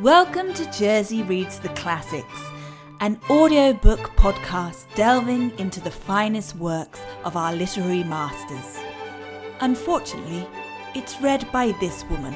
Welcome to Jersey Reads the Classics, an audiobook podcast delving into the finest works of our literary masters. Unfortunately, it's read by this woman.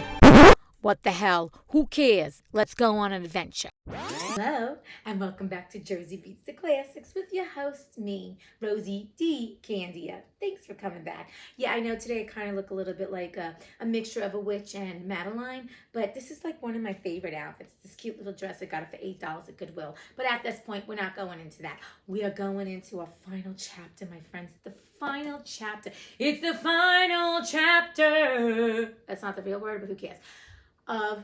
What the hell? Who cares? Let's go on an adventure. Hello, and welcome back to Jersey Reads the Classics with your host, me, Rosie D. Candia. Thanks for coming back. Yeah, I know today I kind of look a little bit like a mixture of a witch and Madeline, but this is like one of my favorite outfits. This cute little dress, I got it for $8 at Goodwill. But at this point, we're not going into that. We are going into a final chapter, my friends. The final chapter. It's the final chapter. That's not the real word, but who cares? Of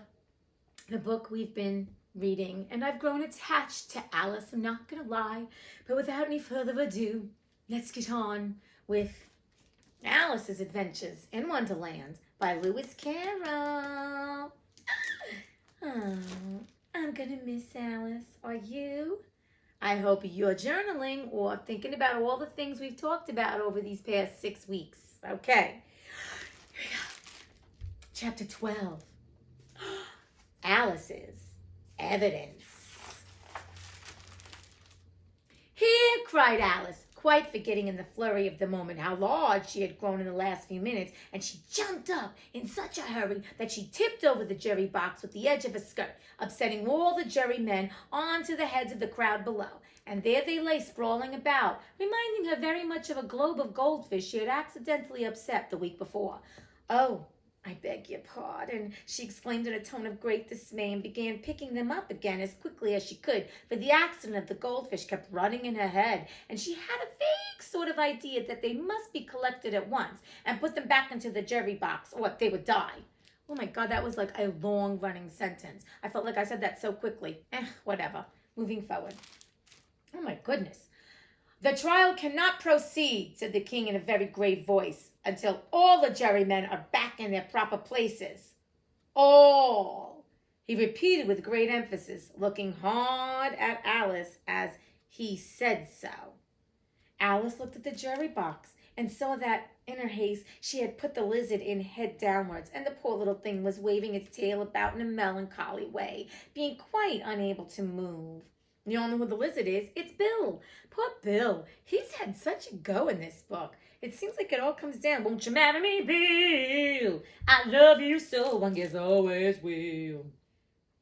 the book we've been reading, and I've grown attached to Alice, I'm not gonna lie. But without any further ado, let's get on with Alice's Adventures in Wonderland by Lewis Carroll. Oh, I'm gonna miss Alice. Are you? I hope you're journaling or thinking about all the things we've talked about over these past 6 weeks. Okay, here we go. Chapter 12. Alice's Evidence. Here, cried Alice, quite forgetting in the flurry of the moment how large she had grown in the last few minutes, and she jumped up in such a hurry that she tipped over the jury box with the edge of her skirt, upsetting all the jurymen onto the heads of the crowd below. And there they lay sprawling about, reminding her very much of a globe of goldfish she had accidentally upset the week before. "Oh, I beg your pardon," she exclaimed in a tone of great dismay, and began picking them up again as quickly as she could, for the accident of the goldfish kept running in her head, and she had a vague sort of idea that they must be collected at once and put them back into the jury box, or they would die. Oh my God, that was like a long-running sentence. I felt like I said that so quickly. Whatever. Moving forward. Oh my goodness. "The trial cannot proceed," said the king in a very grave voice, "until all the jurymen are back in their proper places. All," he repeated with great emphasis, looking hard at Alice as he said so. Alice looked at the jury box and saw that, in her haste, she had put the lizard in head downwards, and the poor little thing was waving its tail about in a melancholy way, being quite unable to move. You all know who the lizard is. It's Bill. Poor Bill. He's had such a go in this book. It seems like it all comes down. "Won't you marry me, Bill? I love you so, I guess always will."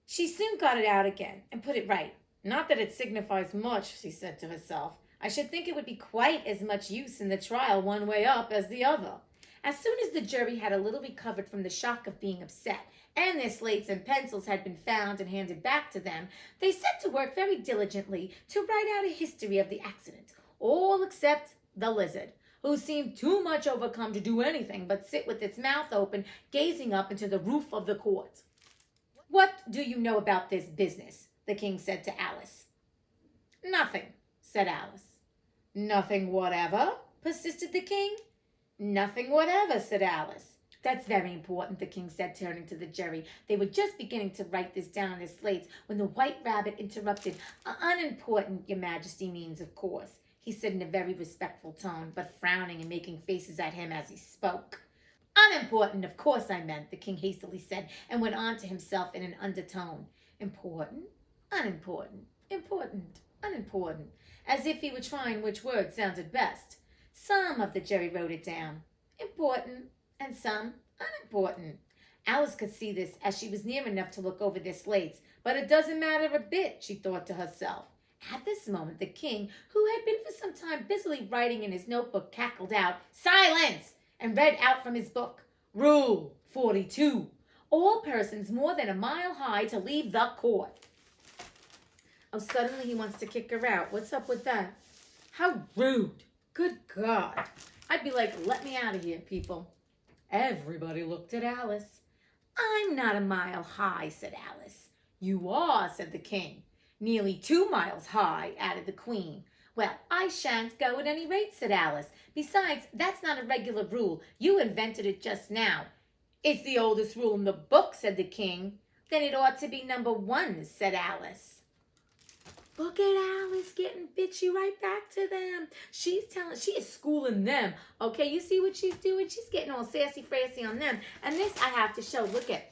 She soon got it out again and put it right. "Not that it signifies much," she said to herself. "I should think it would be quite as much use in the trial one way up as the other." As soon as the jury had a little recovered from the shock of being upset, and their slates and pencils had been found and handed back to them, they set to work very diligently to write out a history of the accident, all except the lizard, who seemed too much overcome to do anything but sit with its mouth open, gazing up into the roof of the court. "What do you know about this business?" the king said to Alice. "Nothing," said Alice. "Nothing whatever?" persisted the king. "Nothing whatever," said Alice. "That's very important," the king said, turning to the jury. They were just beginning to write this down on their slates when the White Rabbit interrupted. "Unimportant, your majesty means, of course," he said in a very respectful tone, but frowning and making faces at him as he spoke. "Unimportant, of course I meant," the king hastily said, and went on to himself in an undertone. "Important, unimportant, important, unimportant," as if he were trying which word sounded best. Some of the jury wrote it down, important, and some unimportant. Alice could see this as she was near enough to look over their slates, but it doesn't matter a bit, she thought to herself. At this moment, the king, who had been for some time busily writing in his notebook, cackled out, "Silence!" and read out from his book, "Rule 42. All persons more than a mile high to leave the court." Oh, suddenly he wants to kick her out. What's up with that? How rude. Good God. I'd be like, "Let me out of here, people." Everybody looked at Alice. "I'm not a mile high," said Alice. "You are," said the king. "Nearly 2 miles high," added the queen. "Well, I shan't go at any rate," said Alice. "Besides, that's not a regular rule. You invented it just now." "It's the oldest rule in the book," said the king. "Then it ought to be number 1, said Alice. Look at Alice getting bitchy right back to them. She is schooling them. Okay, you see what she's doing? She's getting all sassy-frassy on them. And this I have to show. Look at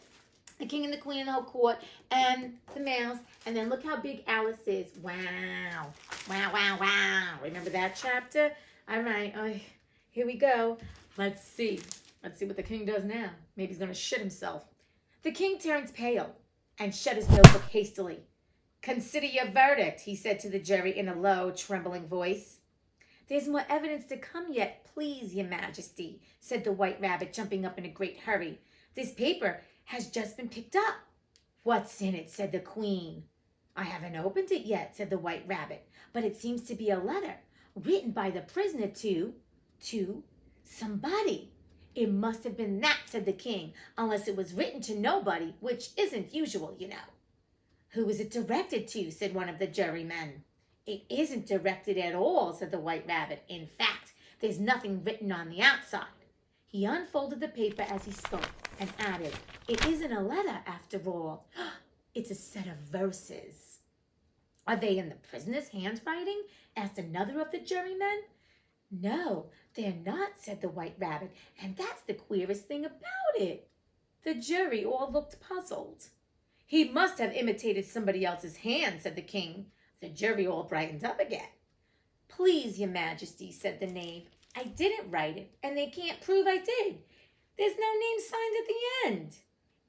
the king and the queen and the whole court and the mouse. And then look how big Alice is. Wow. Wow, wow, wow. Remember that chapter? All right. Here we go. Let's see. Let's see what the king does now. Maybe he's going to shit himself. The king turns pale and shut his notebook hastily. Consider your verdict, he said to the jury in a low, trembling voice. There's more evidence to come yet, please, your majesty, said the White Rabbit, jumping up in a great hurry. This paper has just been picked up. What's in it, said the queen. I haven't opened it yet, said the White Rabbit, but it seems to be a letter written by the prisoner to somebody. It must have been that, said the king, unless it was written to nobody, which isn't usual, you know. Who is it directed to, said one of the jurymen. It isn't directed at all, said the White Rabbit. In fact, there's nothing written on the outside. He unfolded the paper as he spoke and added, it isn't a letter after all. It's a set of verses. Are they in the prisoner's handwriting? Asked another of the jurymen. No, they're not, said the White Rabbit, and that's the queerest thing about it. The jury all looked puzzled. He must have imitated somebody else's hand, said the king. The jury all brightened up again. Please, your majesty, said the knave, I didn't write it, and they can't prove I did. There's no name signed at the end.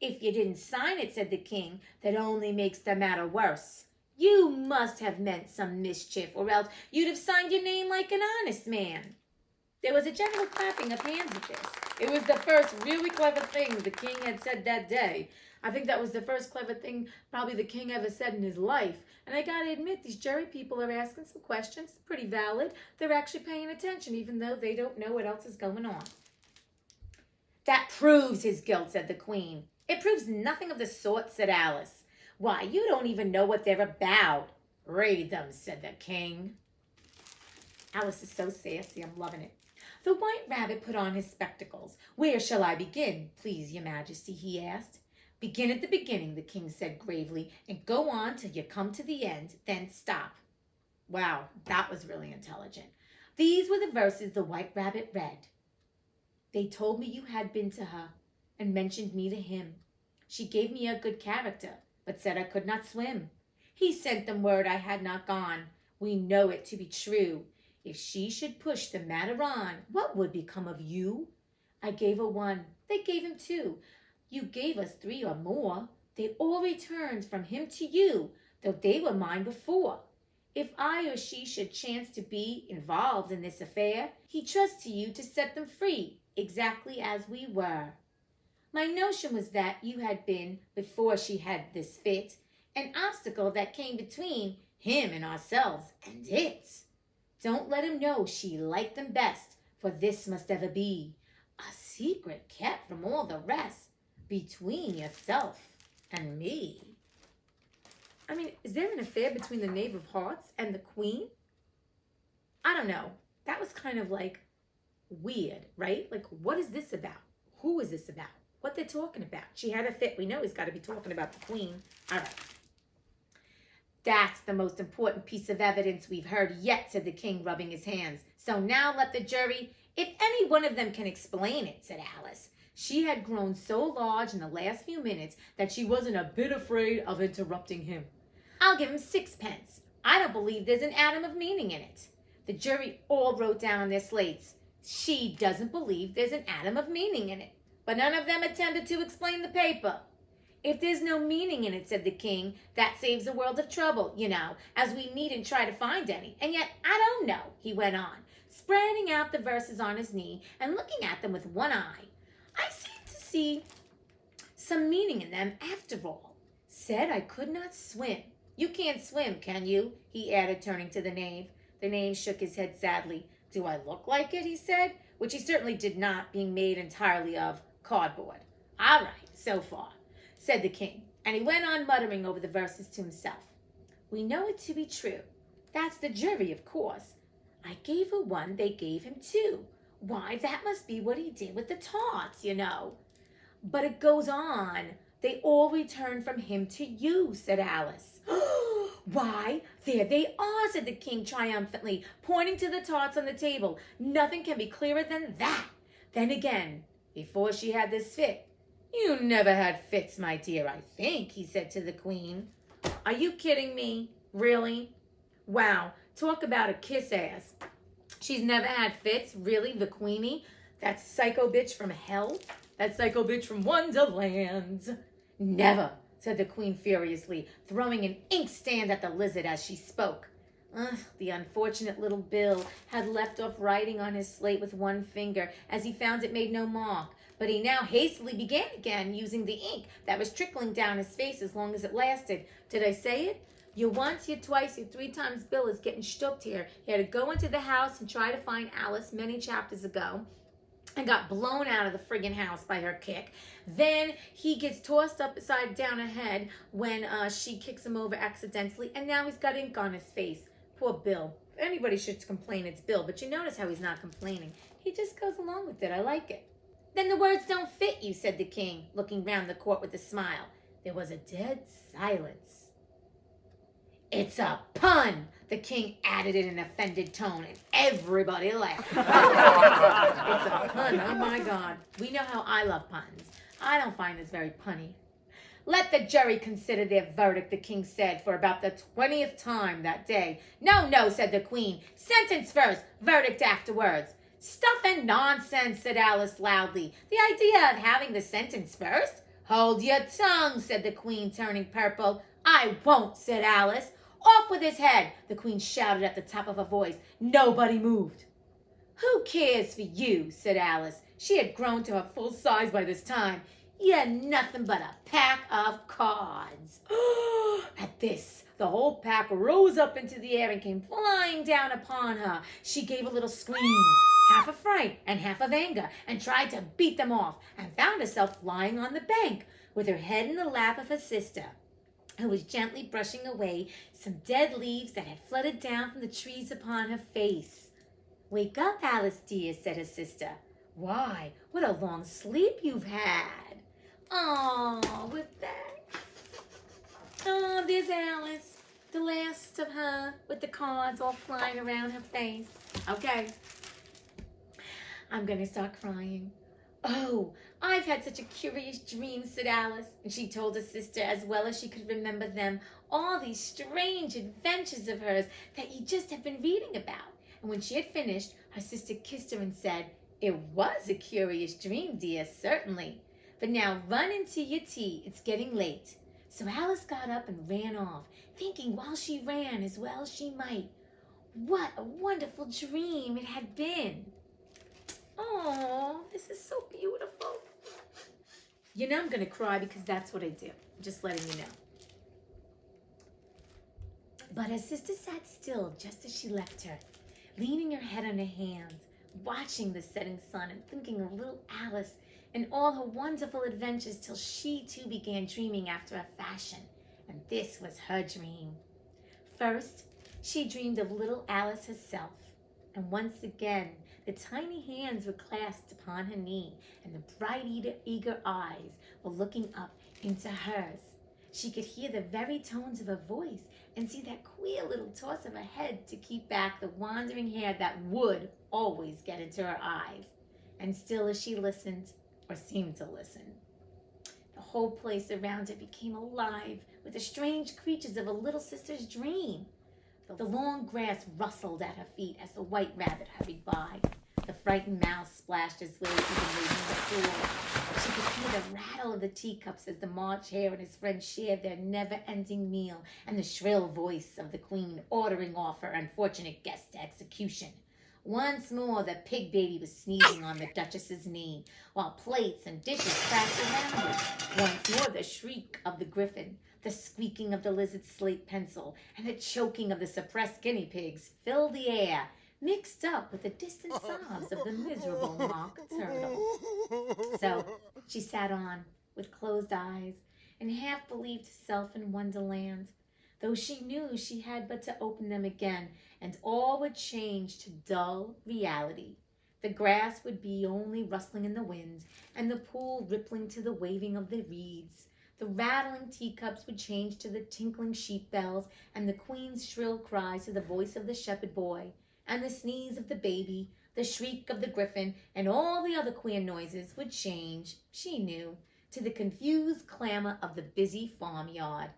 If you didn't sign it, said the king, that only makes the matter worse. You must have meant some mischief, or else you'd have signed your name like an honest man. There was a general clapping of hands at this. It was the first really clever thing the king had said that day. I think that was the first clever thing probably the king ever said in his life. And I gotta admit, these jury people are asking some questions, pretty valid. They're actually paying attention, even though they don't know what else is going on. That proves his guilt, said the queen. It proves nothing of the sort, said Alice. Why, you don't even know what they're about. Read them, said the king. Alice is so sassy, I'm loving it. The White Rabbit put on his spectacles. Where shall I begin, please, your majesty, he asked. Begin at the beginning, the king said gravely, and go on till you come to the end, then stop. Wow, that was really intelligent. These were the verses the White Rabbit read. They told me you had been to her and mentioned me to him. She gave me a good character, but said I could not swim. He sent them word I had not gone. We know it to be true. If she should push the matter on, what would become of you? I gave her 1. They gave him 2. You gave us 3 or more. They all returned from him to you, though they were mine before. If I or she should chance to be involved in this affair, he trusts to you to set them free, exactly as we were. My notion was that you had been, before she had this fit, an obstacle that came between him and ourselves and it. Don't let him know she liked them best, for this must ever be a secret kept from all the rest, between yourself and me. I mean, is there an affair between the Knave of Hearts and the Queen? I don't know. That was kind of like weird, right? Like, what is this about? Who is this about? What they're talking about? She had a fit. We know he's got to be talking about the Queen. All right. That's the most important piece of evidence we've heard yet, said the king, rubbing his hands. So now let the jury, if any one of them can explain it, said Alice. She had grown so large in the last few minutes that she wasn't a bit afraid of interrupting him. I'll give him 6 pence. I don't believe there's an atom of meaning in it. The jury all wrote down on their slates, she doesn't believe there's an atom of meaning in it. But none of them attempted to explain the paper. If there's no meaning in it, said the king, that saves a world of trouble, you know, as we needn't try to find any. And yet, I don't know, he went on, spreading out the verses on his knee and looking at them with one eye. I seem to see some meaning in them after all. Said I could not swim. You can't swim, can you? He added, turning to the knave. The knave shook his head sadly. Do I look like it, he said, which he certainly did not, being made entirely of cardboard. All right, so far, said the king, and he went on muttering over the verses to himself. We know it to be true. That's the jury, of course. I gave her 1, they gave him 2. Why, that must be what he did with the tarts, you know. But it goes on. They all returned from him to you, said Alice. Why, there they are, said the king triumphantly, pointing to the tarts on the table. Nothing can be clearer than that. Then again, before she had this fit, You never had fits, my dear, I think, he said to the Queen. Are you kidding me? Really? Wow, talk about a kiss ass. She's never had fits? Really, the Queenie? That psycho bitch from hell? That psycho bitch from Wonderland? Never, said the Queen furiously, throwing an inkstand at the lizard as she spoke. Ugh, the unfortunate little Bill had left off writing on his slate with one finger, as he found it made no mark, but he now hastily began again, using the ink that was trickling down his face as long as it lasted. Did I say it? You once, you twice, you three times Bill is getting stooped here. He had to go into the house and try to find Alice many chapters ago, and got blown out of the friggin' house by her kick. Then he gets tossed upside down her head when she kicks him over accidentally, and now he's got ink on his face. Poor Bill. If anybody should complain, it's Bill, but you notice how he's not complaining. He just goes along with it. I like it. Then the words don't fit you, said the King, looking round the court with a smile. There was a dead silence. It's a pun, the King added in an offended tone, and everybody laughed. It's a pun, oh my God. We know how I love puns. I don't find this very punny. Let the jury consider their verdict, the King said for about the 20th time that day. No, no, said the Queen. Sentence first, verdict afterwards. Stuff and nonsense, said Alice loudly. The idea of having the sentence first? Hold your tongue, said the Queen, turning purple. I won't, said Alice. Off with his head, the Queen shouted at the top of her voice. Nobody moved. Who cares for you, said Alice. She had grown to her full size by this time. You're nothing but a pack of cards. At this, the whole pack rose up into the air and came flying down upon her. She gave a little scream, half of fright and half of anger, and tried to beat them off, and found herself lying on the bank with her head in the lap of her sister, who was gently brushing away some dead leaves that had fluttered down from the trees upon her face. Wake up, Alice dear, said her sister. Why, what a long sleep you've had. Oh, with that. Oh, there's Alice, the last of her, with the cards all flying around her face. Okay, I'm going to start crying. Oh, I've had such a curious dream, said Alice, and she told her sister, as well as she could remember them, all these strange adventures of hers that you just have been reading about. And when she had finished, her sister kissed her and said, It was a curious dream, dear, certainly. But now run into your tea, it's getting late. So Alice got up and ran off, thinking while she ran as well as she might, what a wonderful dream it had been. Oh, this is so beautiful. You know I'm going to cry because that's what I do. I'm just letting you know. But her sister sat still just as she left her, leaning her head on her hand, watching the setting sun and thinking of little Alice and all her wonderful adventures till she too began dreaming after a fashion. And this was her dream. First, she dreamed of little Alice herself. And once again, the tiny hands were clasped upon her knee, and the bright, eager eyes were looking up into hers. She could hear the very tones of her voice and see that queer little toss of her head to keep back the wandering hair that would always get into her eyes. And still as she listened, or seemed to listen, the whole place around her became alive with the strange creatures of a little sister's dream. The long grass rustled at her feet as the white rabbit hurried by. The frightened mouse splashed his way through the moving pool. She could hear the rattle of the teacups as the March Hare and his friends shared their never-ending meal, and the shrill voice of the Queen ordering off her unfortunate guest to execution. Once more, the pig baby was sneezing on the Duchess's knee, while plates and dishes crashed around her. Once more, the shriek of the griffin, the squeaking of the lizard's slate pencil, and the choking of the suppressed guinea pigs filled the air, mixed up with the distant sobs of the miserable mock turtle. So she sat on, with closed eyes, and half believed herself in Wonderland, though she knew she had but to open them again, and all would change to dull reality. The grass would be only rustling in the wind, and the pool rippling to the waving of the reeds. The rattling teacups would change to the tinkling sheep bells, and the Queen's shrill cries to the voice of the shepherd boy, and the sneeze of the baby, the shriek of the griffin, and all the other queer noises would change, she knew, to the confused clamor of the busy farmyard,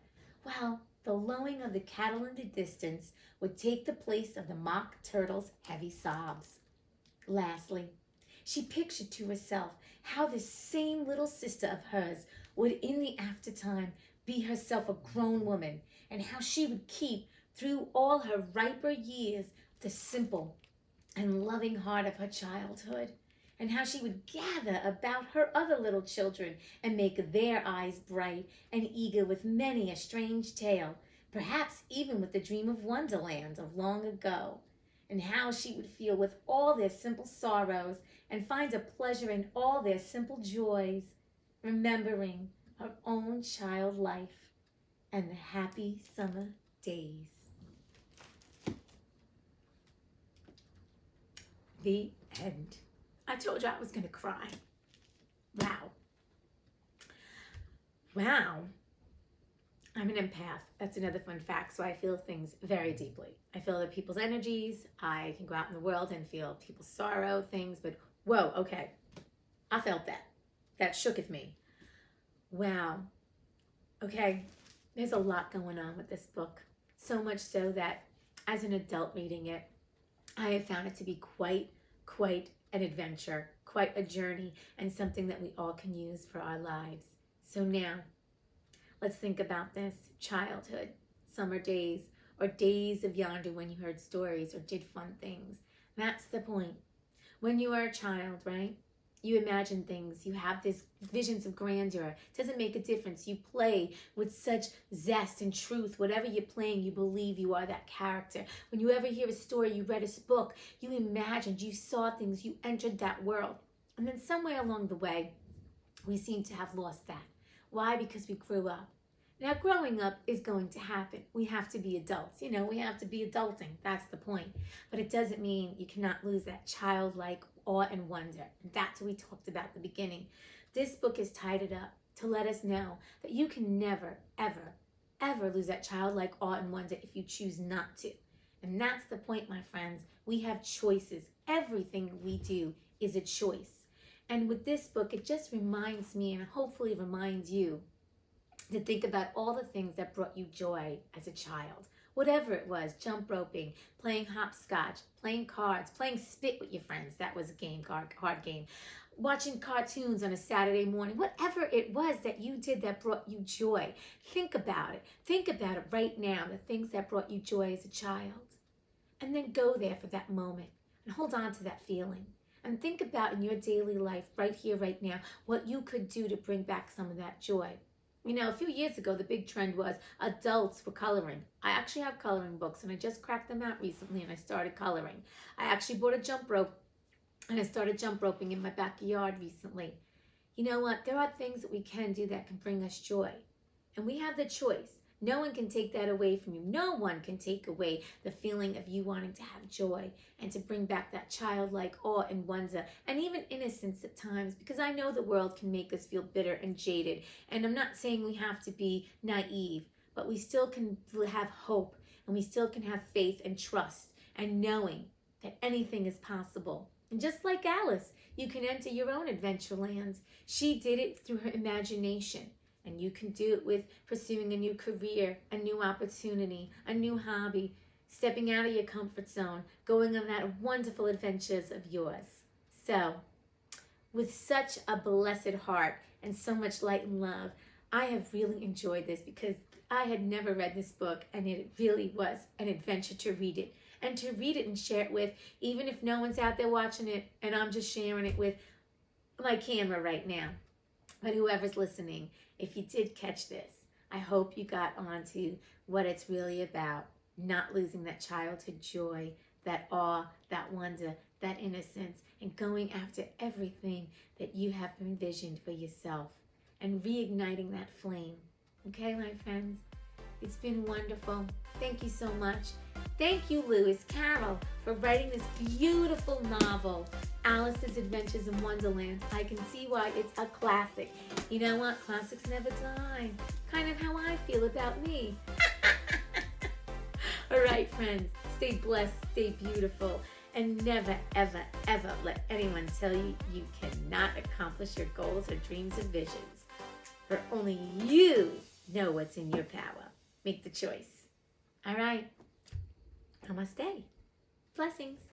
while the lowing of the cattle in the distance would take the place of the mock turtle's heavy sobs. Lastly, she pictured to herself how this same little sister of hers would in the aftertime be herself a grown woman, and how she would keep through all her riper years the simple and loving heart of her childhood, and how she would gather about her other little children and make their eyes bright and eager with many a strange tale, perhaps even with the dream of Wonderland of long ago, and how she would feel with all their simple sorrows and find a pleasure in all their simple joys, remembering her own child life and the happy summer days. The end. I told you I was going to cry. Wow. Wow. I'm an empath. That's another fun fact. So I feel things very deeply. I feel other people's energies. I can go out in the world and feel people's sorrow, things, but whoa, okay. I felt that. That shooketh me. Wow. Okay. There's a lot going on with this book. So much so that as an adult reading it, I have found it to be quite an adventure, quite a journey, and something that we all can use for our lives. So now, let's think about this. Childhood, summer days, or days of yonder when you heard stories or did fun things. That's the point. When you are a child, right? You imagine things. You have these visions of grandeur. It doesn't make a difference. You play with such zest and truth. Whatever you're playing, you believe you are that character. When you ever hear a story, you read a book, you imagined, you saw things, you entered that world. And then somewhere along the way, we seem to have lost that. Why? Because we grew up. Now, growing up is going to happen. We have to be adults. You know, we have to be adulting. That's the point. But it doesn't mean you cannot lose that childlike awe and wonder. And that's what we talked about at the beginning. This book is tied it up to let us know that you can never, ever, ever lose that childlike awe and wonder if you choose not to. And that's the point, my friends. We have choices. Everything we do is a choice. And with this book, it just reminds me, and hopefully reminds you, to think about all the things that brought you joy as a child. Whatever it was, jump roping, playing hopscotch, playing cards, playing spit with your friends. That was a game, card game. Watching cartoons on a Saturday morning. Whatever it was that you did that brought you joy. Think about it. Think about it right now, the things that brought you joy as a child. And then go there for that moment and hold on to that feeling. And think about in your daily life, right here, right now, what you could do to bring back some of that joy. You know, a few years ago, the big trend was adults were coloring. I actually have coloring books, and I just cracked them out recently, and I started coloring. I actually bought a jump rope, and I started jump roping in my backyard recently. You know what? There are things that we can do that can bring us joy, and we have the choice. No one can take that away from you. No one can take away the feeling of you wanting to have joy and to bring back that childlike awe and wonder and even innocence at times, because I know the world can make us feel bitter and jaded. And I'm not saying we have to be naive, but we still can have hope, and we still can have faith and trust and knowing that anything is possible. And just like Alice, you can enter your own adventure lands. She did it through her imagination. And you can do it with pursuing a new career, a new opportunity, a new hobby, stepping out of your comfort zone, going on that wonderful adventures of yours. So, with such a blessed heart and so much light and love, I have really enjoyed this because I had never read this book, and it really was an adventure to read it. And to read it and share it with, even if no one's out there watching it, and I'm just sharing it with my camera right now. But whoever's listening, if you did catch this, I hope you got onto what it's really about. Not losing that childhood joy, that awe, that wonder, that innocence, and going after everything that you have envisioned for yourself and reigniting that flame. Okay, my friends? It's been wonderful. Thank you so much. Thank you, Lewis Carroll, for writing this beautiful novel, Alice's Adventures in Wonderland. I can see why it's a classic. You know what? Classics never die. Kind of how I feel about me. All right, friends. Stay blessed, stay beautiful, and never, ever, ever let anyone tell you you cannot accomplish your goals or dreams or visions. For only you know what's in your power. Make the choice. All right. Namaste. Blessings.